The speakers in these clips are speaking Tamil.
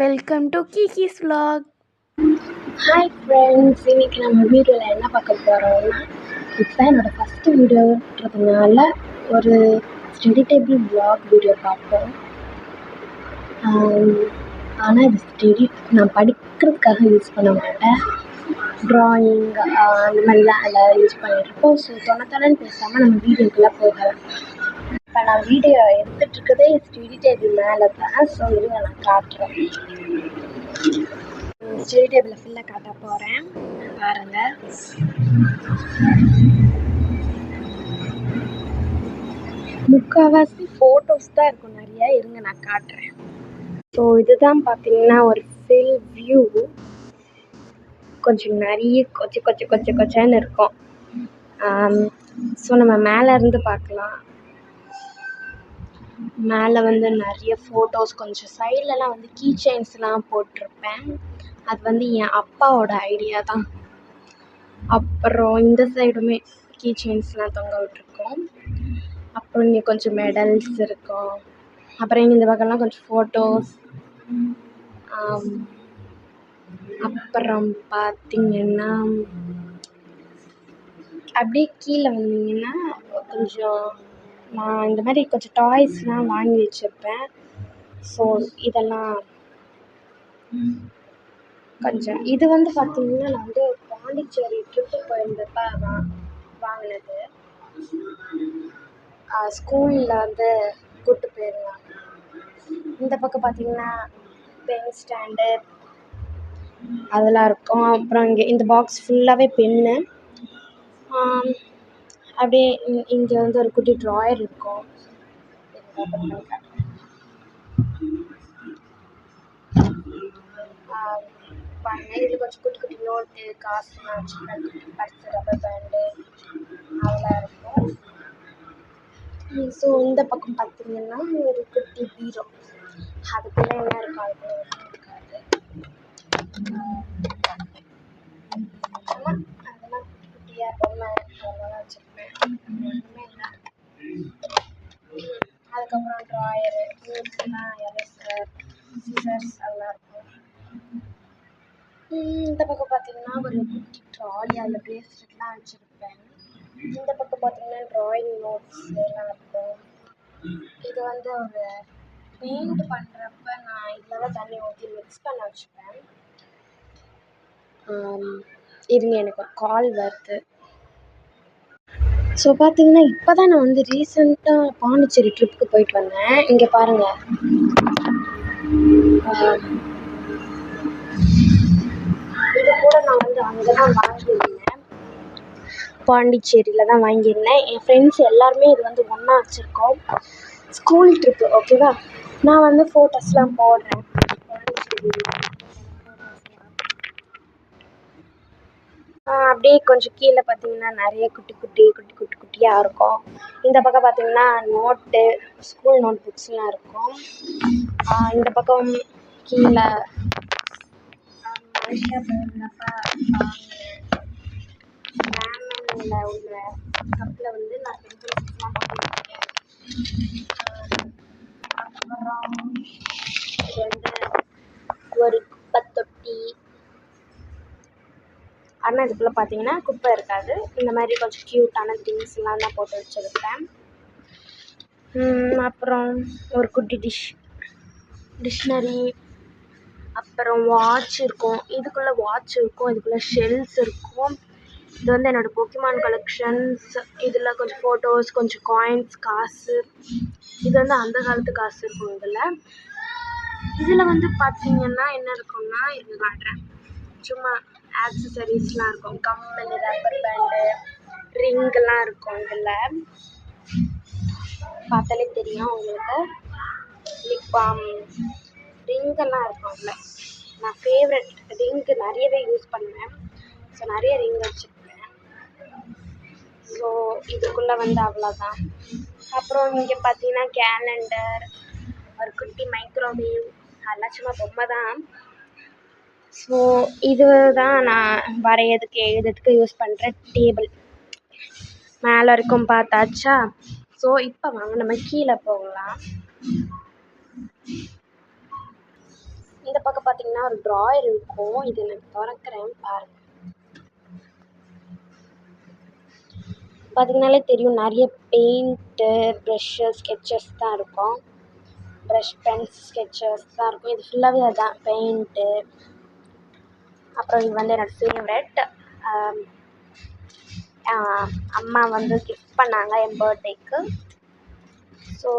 வெல்கம் டு கிகிஸ் vlog. ஹாய் ஃப்ரெண்ட்ஸ், இன்றைக்கி நம்ம வீடியோவில் என்ன பார்க்க போகிறோம்னா, இதுதான் என்னோடய ஃபஸ்ட்டு வீடியோன்றதுனால ஒரு ஸ்டடி டேபிள் vlog வீடியோ பார்ப்போம். ஆனால் இது ஸ்டடி நான் படிக்கிறதுக்காக யூஸ் பண்ண மாட்டேன், ட்ராயிங் அந்த மாதிரி தான் எல்லோரும் யூஸ் பண்ணிகிட்ருக்கோம். ஸோ தொணன்னு பேசாமல் நம்ம வீடியோக்குள்ளே போகலாம். இப்போ நான் வீடியோ எடுத்துகிட்ருக்கதே ஸ்டடி டேபிள் மேலே தான். ஸோ இருங்க நான் காட்டுறேன். ஸ்டடி டேபிளை ஃபுல்லாக காட்ட போகிறேன், பாருங்கள். முக்கால்வாசி ஃபோட்டோஸ் தான் இருக்கும் நிறையா, இருங்க நான் காட்டுறேன். ஸோ இதுதான் பார்த்தீங்கன்னா ஒரு ஃபில் வியூ. கொஞ்சம் நிறைய கொச்சன்னு இருக்கும். ஸோ நம்ம மேலே இருந்து பார்க்கலாம். மேலே வந்து நிறைய ஃபோட்டோஸ், கொஞ்சம் சைட்லலாம் வந்து கீ செயின்ஸ்லாம் போட்டிருப்பேன். அது வந்து என் அப்பாவோட ஐடியா தான். அப்புறம் இந்த சைடுமே கீ செயின்ஸ்லாம் தொங்க விட்டுருக்கோம். அப்புறம் இங்கே கொஞ்சம் மெடல்ஸ் இருக்கும். அப்புறம் இங்கே இந்த பக்கம்லாம் கொஞ்சம் ஃபோட்டோஸ். அப்புறம் பார்த்திங்கன்னா அப்படியே கீழே வந்தீங்கன்னா கொஞ்சம் நான் இந்த மாதிரி கொஞ்சம் டாய்ஸ்லாம் வாங்கி வச்சுருப்பேன். ஸோ இதெல்லாம் கொஞ்சம் இது வந்து பார்த்திங்கன்னா நான் வந்து பாண்டிச்சேரி ட்ரிப்பு போயிருந்தப்ப வாங்கினது. ஸ்கூலில் வந்து கூப்பிட்டு போயிருந்தாங்க. இந்த பக்கம் பார்த்திங்கன்னா பென் ஸ்டாண்டு அதெல்லாம் இருக்கும். அப்புறம் இங்கே இந்த பாக்ஸ் ஃபுல்லாகவே பென்னு. அப்படியே இங்கே வந்து ஒரு குட்டி ட்ராயர் இருக்கும். இதில் கொஞ்சம் குட்டி நோட்டு, காசுலாம் வச்சுருப்பேன். பர்ஸு, ரப்பர் பேண்டு அதெல்லாம் இருக்கும். ஸோ இந்த பக்கம் பார்த்திங்கன்னா ஒரு குட்டி பீரோ. அதுக்குள்ளே என்ன இருக்கும், அதுக்குள்ளே ஒன்றும் இருக்காது. அதெல்லாம் குட்டியாக பொம்மை அதெல்லாம் வச்சுருப்பேன், ஒன்றுமே இல்லை. அதுக்கப்புறம் ட்ராயரு, நோட்ஸ்லாம், எரேசர், சிசர்ஸ் அதெல்லாம் இருக்கும். இந்த பக்கம் பார்த்திங்கன்னா ஒரு குட்டி ட்ராலி, அதில் ப்ரேஸ்லெட்லாம் வச்சுருப்பேன். இந்த பக்கம் பார்த்திங்கன்னா ட்ராயிங் நோட்ஸ் எல்லாம் இருக்கும். இது வந்து ஒரு பெயிண்ட் பண்ணுறப்ப நான் இதில் தான் தண்ணி ஊற்றி மிக்ஸ் பண்ண வச்சுப்பேன். இருங்க, எனக்கு ஒரு கால் வருது. ஸோ பார்த்திங்கன்னா இப்போ தான் நான் வந்து ரீசெண்டாக பாண்டிச்சேரி ட்ரிப்புக்கு போயிட்டு வந்தேன். இங்கே பாருங்கள், இது கூட நான் வந்து அங்கே தான் வாங்கியிருந்தேன், பாண்டிச்சேரியில் தான் வாங்கியிருந்தேன். என் ஃப்ரெண்ட்ஸ் எல்லாருமே இது வந்து ஒன்றா வச்சுருக்கோம். ஸ்கூல் ட்ரிப்பு, ஓகேவா. நான் வந்து ஃபோட்டோஸ்லாம் போடுறேன் பாண்டிச்சேரியில். அப்படியே கொஞ்சம் கீழே பார்த்திங்கன்னா நிறைய குட்டியாக இருக்கும். இந்த பக்கம் பார்த்திங்கன்னா நோட்டு, ஸ்கூல் நோட் புக்ஸ்லாம் இருக்கும். இந்த பக்கம் கீழே மலேசியா போயிருந்தப்ப வாங்கினேன். உள்ள கப்பில் வந்து நான் பென்சில்ஸ்லாம் போட்டுருக்கேன். அப்புறம் இது வந்து ஒரு குப்பை தொட்டி. ஆனால் இதுக்குள்ளே பார்த்தீங்கன்னா குப்பை இருக்காது. இந்த மாதிரி கொஞ்சம் க்யூட்டான திங்ஸ்லாம் தான் போட்டு வச்சுருப்பேன். அப்புறம் ஒரு குட்டி டிக்ஷனரி, அப்புறம் வாட்ச் இருக்கும். இதுக்குள்ளே வாட்ச் இருக்கும், இதுக்குள்ளே ஷெல்ஸ் இருக்கும். இது வந்து என்னோடய பொக்கிமான் கலெக்ஷன்ஸ். இதில் கொஞ்சம் ஃபோட்டோஸ், கொஞ்சம் காயின்ஸ், காசு. இது வந்து அந்த காலத்து காசு இருக்கும். இதில் வந்து பார்த்திங்கன்னா என்ன இருக்கும்னா, இது காட்டுறேன், சும்மா ஆக்சசரிஸ்லாம் இருக்கும். கம்மல், ரப்பர் பேண்டு, ரிங்கெல்லாம் இருக்கும். இதில் பார்த்தாலே தெரியும் உங்களுக்கு. லிப் பாம், ரிங்கெல்லாம் இருக்கும். அதில் நான் ஃபேவரட் ரிங்கு நிறையவே யூஸ் பண்ணுவேன். ஸோ நிறைய ரிங் வச்சுருப்பேன். ஸோ இதுக்குள்ளே வந்து அவ்வளோதான். அப்புறம் இங்கே பார்த்தீங்கன்னா கேலண்டர், ஒரு குட்டி மைக்ரோவேவ், அதெல்லாம் சும்மா பொம்மை தான். ஸோ இது தான் நான் வரையறதுக்கு எழுதுறதுக்கு யூஸ் பண்ணுற டேபிள். மேலே வரைக்கும் பார்த்தாச்சா. ஸோ இப்போ வாங்க நம்ம கீழே போகலாம். இந்த பக்கம் பார்த்தீங்கன்னா ஒரு ட்ராயர் இருக்கும். இது நான் திறக்கிறேன் பாருங்க. பார்த்தீங்கனாலே தெரியும் நிறைய பெயிண்ட்டு, ப்ரஷ்ஷு, ஸ்கெட்சஸ் தான் இருக்கும். ப்ரஷ், பென்ஸ், ஸ்கெட்சஸ் தான் இருக்கும். இது ஃபுல்லாகவே அதுதான் பெயிண்ட்டு. அப்புறம் இது வந்து என்னோடய ஃபேவரெட். அம்மா வந்து கிஃப்ட் பண்ணாங்க என் பர்த்டேக்கு. ஸோ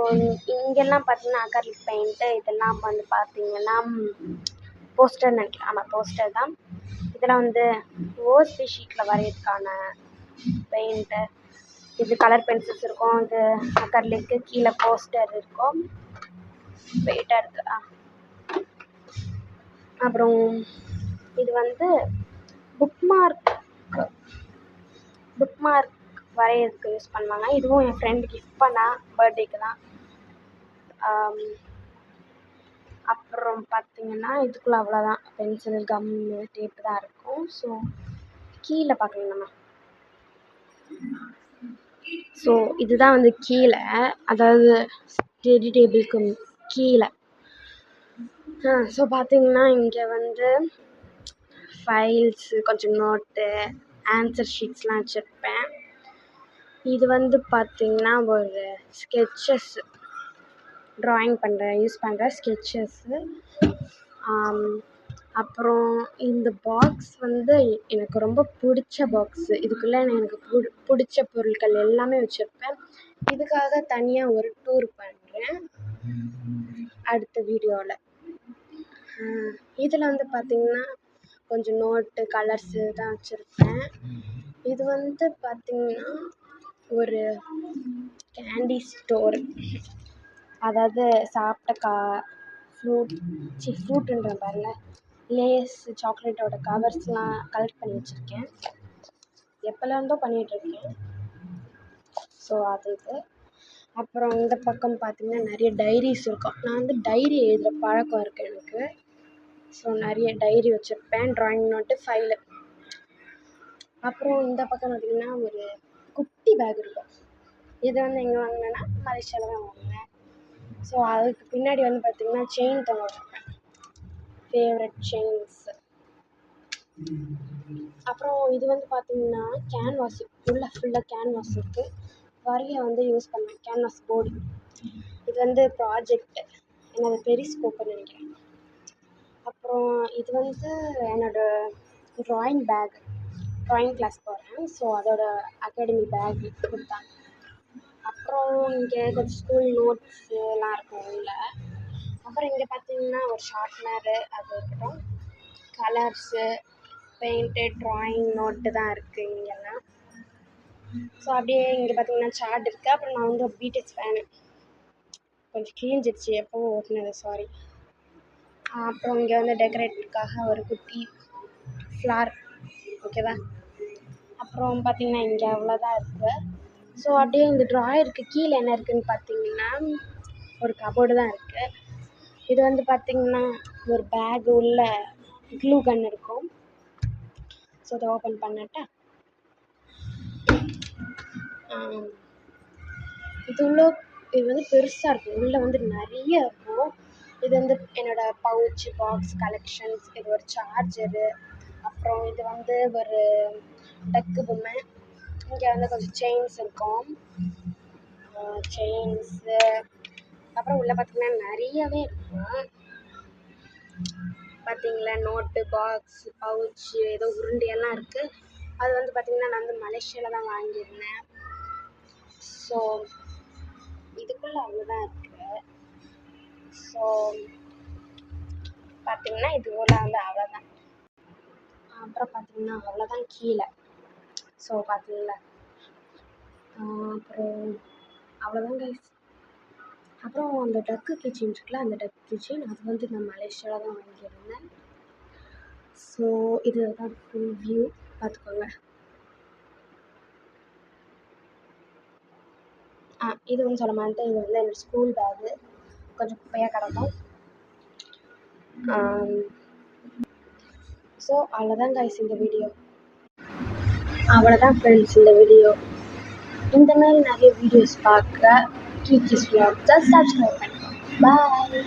இங்கெல்லாம் பார்த்தீங்கன்னா அக்ரிலிக் பெயிண்ட்டு, இதெல்லாம் வந்து பார்த்தீங்கன்னா போஸ்டர்னு நினைக்கிறேன். ஆமாம், போஸ்டர் தான். இதெல்லாம் வந்து ஓஎஸ்பி ஷீட்டில் வரையறதுக்கான பெயிண்ட்டு. இது கலர் பென்சில்ஸ் இருக்கும். இது அக்ரிலிக்கு, கீழே போஸ்டர் இருக்கும். வெயிட்டாக இருக்குது. அப்புறம் இது வந்து புக் மார்க் வரையறதுக்கு யூஸ் பண்ணுவாங்க. இதுவும் என் ஃப்ரெண்டு கிஃப்ட் பண்ணா பர்த்டேக்கு தான். அப்புறம் பார்த்தீங்கன்னா இதுக்குள்ளே அவ்வளோதான், பென்சில், கம்மு, டேப்பு தான் இருக்கும். ஸோ கீழே பார்க்கலாம் நம்ம. ஸோ இதுதான் வந்து கீழே, அதாவது ஸ்டடி டேபிளுக்கு கீழே. ஸோ பார்த்தீங்கன்னா இங்கே வந்து ஃபைல்ஸு, கொஞ்சம் நோட்டு, ஆன்சர் ஷீட்ஸ்லாம் வச்சுருப்பேன். இது வந்து பார்த்தீங்கன்னா ஒரு ஸ்கெட்சஸ்ஸு, ட்ராயிங் யூஸ் பண்ணுற ஸ்கெட்சஸ்ஸு. அப்புறம் இந்த பாக்ஸ் வந்து எனக்கு ரொம்ப பிடிச்ச பாக்ஸு. இதுக்குள்ளே எனக்கு பிடிச்ச பொருட்கள் எல்லாமே வச்சுருப்பேன். இதுக்காக தனியாக ஒரு டூர் பண்ணுறேன் அடுத்த வீடியோவில். இதில் வந்து பார்த்திங்கன்னா கொஞ்சம் நோட்டு, கலர்ஸு தான் வச்சுருப்பேன். இது வந்து பார்த்திங்கன்னா ஒரு கேண்டி ஸ்டோர், அதாவது சாப்பிட்ட ஃப்ரூட்டுன்ற பாருங்க, லேஸ், சாக்லேட்டோட கவர்ஸ்லாம் கலெக்ட் பண்ணி வச்சுருக்கேன். எப்போலேருந்தோ பண்ணிகிட்ருக்கேன். ஸோ அது இது. அப்புறம் இந்த பக்கம் பார்த்திங்கன்னா நிறைய டைரிஸ் இருக்கும். நான் வந்து டைரி எழுதுகிற பழக்கம் இருக்குது எனக்கு. ஸோ நிறைய டைரி வச்சுருப்பேன், ட்ராயிங் நோட்டு, ஃபைலு. அப்புறம் இந்த பக்கம் பார்த்திங்கன்னா ஒரு குட்டி பேக் இருக்கும். இது வந்து எங்கே வாங்கினேன்னா மலேசியாவில் தான் வாங்கினேன். ஸோ அதுக்கு பின்னாடி வந்து பார்த்திங்கன்னா செயின் தொங்க வச்சுருப்பேன், ஃபேவரட் செயின்ஸு. அப்புறம் இது வந்து பார்த்திங்கன்னா கேன்வாஸ், ஃபுல்லாக கேன்வாஸ் இருக்குது. வரைய வந்து யூஸ் பண்ணுவேன், கேன்வாஸ் போர்டு. இது வந்து ப்ராஜெக்ட் என்னோடய பெரிஸ்கோப்புன்னு நினைக்கிறேன். அப்புறம் இது வந்து என்னோடய ட்ராயிங் பேக், ட்ராயிங் கிளாஸ் போகிறேன். ஸோ அதோட அகாடமி பேக் கொடுத்தாங்க. அப்புறம் இங்கே கொஞ்சம் ஸ்கூல் நோட்ஸுலாம் இருக்கும் உள்ள. அப்புறம் இங்கே பார்த்திங்கன்னா ஒரு ஷார்ப்னரு, அது இருக்கட்டும், கலர்ஸு, பெயிண்ட்டு, ட்ராயிங் நோட்டு தான் இருக்குது இங்கெல்லாம். ஸோ அப்படியே இங்கே பார்த்திங்கன்னா சார்ட் இருக்குது. அப்புறம் நான் வந்து பிடிஎஸ் ஃபேனு, கொஞ்சம் கிழிஞ்சிடுச்சு எப்போவும் ஓட்டுனது, சாரி. அப்புறம் இங்கே வந்து டெக்கரேட்டுக்காக ஒரு குட்டி ஃப்ளார், ஓகேவா. அப்புறம் பார்த்திங்கன்னா இங்கே அவ்வளோதான் இருக்குது. ஸோ அப்படியே இந்த ட்ராயருக்கு கீழே என்ன இருக்குதுன்னு பார்த்திங்கன்னா ஒரு கபோர்டு தான் இருக்குது. இது வந்து பார்த்திங்கன்னா ஒரு பேக் உள்ள க்ளூ கன் இருக்கும். ஸோ அதை ஓப்பன் பண்ணட்டா. இது வந்து பெருசாக இருக்கும், உள்ளே வந்து நிறைய இருக்கும். இது வந்து என்னோடய பவுச்சு, பாக்ஸ் கலெக்ஷன்ஸ். இது ஒரு சார்ஜரு. அப்புறம் இது வந்து ஒரு டக்கு பொம்மை. இங்கே வந்து கொஞ்சம் செயின்ஸ் இருக்கும், செயின்ஸு. அப்புறம் உள்ளே பார்த்திங்கன்னா நிறையவே இருக்கும். பார்த்திங்களா, நோட்டு, பாக்ஸ், பவுச்சு, ஏதோ உருண்டையெல்லாம் இருக்குது. அது வந்து பார்த்திங்கன்னா நான் வந்து மலேசியாவில் தான் வாங்கியிருந்தேன். ஸோ இதுக்குள்ளே அவ்வளோதான் இருக்குது. ஸோ பார்த்திங்கன்னா இதுக்குள்ளே வந்து அவ்வளோதான். அப்புறம் பார்த்திங்கன்னா அவ்வளோதான் கீழே. ஸோ பார்த்திங்களா, அப்புறம் அவ்வளோதான் கைஸ். அப்புறம் அந்த டக்கு கிச்சன் இருக்குல்ல, அந்த டக்கு கிச்சன் அது வந்து நான் மலேசியாவில் தான் வாங்கியிருந்தேன். ஸோ இதுதான் ஃபுல் வியூ, பார்த்துக்கோங்க. இது வந்து சொல்ல மாட்டேன், இது வந்து என்னோடய ஸ்கூல் பேகு, கொஞ்சம் குப்பையாக கிடக்கும். ஸோ அவ்வளோதான் கைஸ் இந்த வீடியோ. அவ்வளோதான் ஃப்ரெண்ட்ஸ் இந்த வீடியோ. இந்த மாதிரி நிறைய வீடியோஸ் பார்க்க கீக்கிஸ் vlog சப்ஸ்கிரைப் பண்ணிக்கோங்க. பாய்.